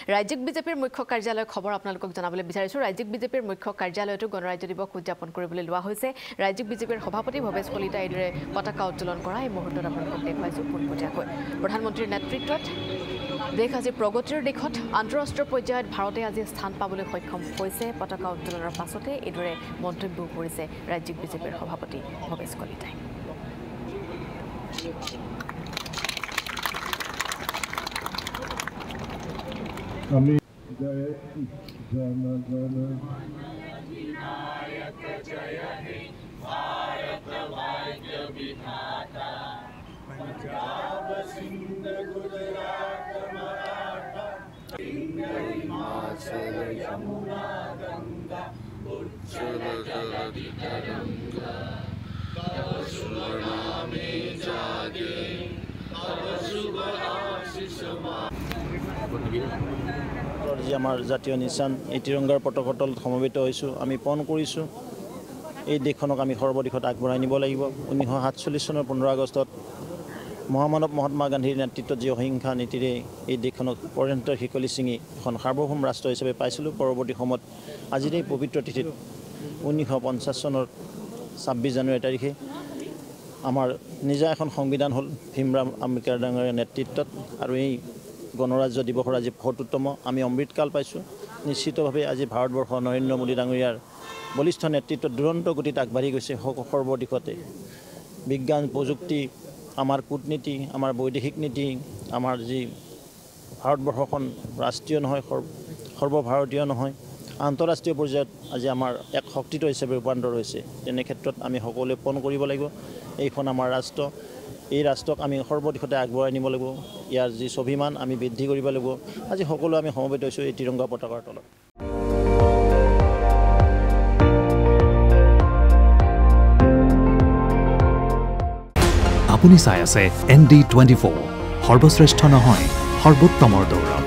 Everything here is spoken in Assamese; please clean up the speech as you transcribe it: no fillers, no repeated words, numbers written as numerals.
ৰাজ্যিক বিজেপিৰ মুখ্য কাৰ্যালয়ৰ খবৰ আপোনালোকক জনাবলৈ বিচাৰিছো। ৰাজ্যিক বিজেপিৰ মুখ্য কাৰ্যালয়টো গণৰাজ্য দিৱস উদযাপন কৰিবলৈ লোৱা হৈছে। ৰাজ্যিক বিজেপিৰ সভাপতি ভৱেশ কলিতা এইদৰে পতাকা উত্তোলন কৰা এই মুহূৰ্তত আপোনালোকক দেখুৱাইছো পোনপটীয়াকৈ। প্ৰধানমন্ত্ৰীৰ নেতৃত্বত দেশ আজি প্ৰগতিৰ দিশত আন্তঃৰাষ্ট্ৰীয় পৰ্যায়ত ভাৰতে আজি স্থান পাবলৈ সক্ষম হৈছে। পতাকা উত্তোলনৰ পাছতে এইদৰে মন্তব্য কৰিছে ৰাজ্যিক বিজেপিৰ সভাপতি ভৱেশ কলিতাই। আমি জয় জনগণ अधिनायक जय हे भारत भाग्य विधाता पंजाब सिंध गुजरात मराठा हिमाचल यमुना गंगा उज्जल जलधि तरंगा तव शुभ नामे जागे तव शुभ आशीष যে আমাৰ জাতীয় নিশান এই তিৰংগাৰ পতাকাৰ তলত সমবেত হৈছোঁ। আমি পণ কৰিছোঁ এই দেশখনক আমি সৰ্বদিশত আগবঢ়াই নিব লাগিব। 1947 চনৰ 15 আগষ্টত মহামানৱ মহাত্মা গান্ধীৰ নেতৃত্বত যি অহিংসা নীতিৰে এই দেশখনক পৰ্যন্তৰ শিকলি ছিঙি এখন সাৰ্বভৌম ৰাষ্ট্ৰ হিচাপে পাইছিলোঁ। পৰৱৰ্তী সময়ত আজিৰ এই পবিত্ৰ তিথিত 1950 চনৰ 26 জানুৱাৰী তাৰিখে আমাৰ নিজা এখন সংবিধান হ'ল ভীমৰাম আম্বেদকাৰ ডাঙৰীয়াৰ নেতৃত্বত। আৰু এই গণৰাজ্য দিৱসৰ আজি ৭৫তম আমি অমৃতকাল পাইছোঁ। নিশ্চিতভাৱে আজি ভাৰতবৰ্ষৰ নৰেন্দ্ৰ মোদী ডাঙৰীয়াৰ বলিষ্ঠ নেতৃত্বত দুৰন্ত গতিত আগবাঢ়ি গৈছে সৰ্বদিশতে। বিজ্ঞান প্ৰযুক্তি, আমাৰ কূটনীতি, আমাৰ বৈদেশিক নীতি, আমাৰ যি ভাৰতবৰ্ষখন ৰাষ্ট্ৰীয় নহয় সৰ্বভাৰতীয় নহয় আন্তঃৰাষ্ট্ৰীয় পৰ্যায়ত আজি আমাৰ এক শক্তিত হিচাপে ৰূপান্তৰ হৈছে। তেনে ক্ষেত্ৰত আমি সকলোৱে পণ কৰিব লাগিব। এইখন আমাৰ ৰাষ্ট্ৰ, এই ৰাষ্ট্ৰক আমি সৰ্বদিশতে আগবঢ়াই নিব লাগিব। ইয়াৰ যি স্বাভিমান আমি বৃদ্ধি কৰিব লাগিব। আজি সকলো আমি সমবেত হৈছোঁ এই তিৰংগা পতাকাৰ তলত। আপুনি চাই আছে ND24 সৰ্বশ্ৰেষ্ঠ নহয় সৰ্বোত্তমৰ দৌৰ।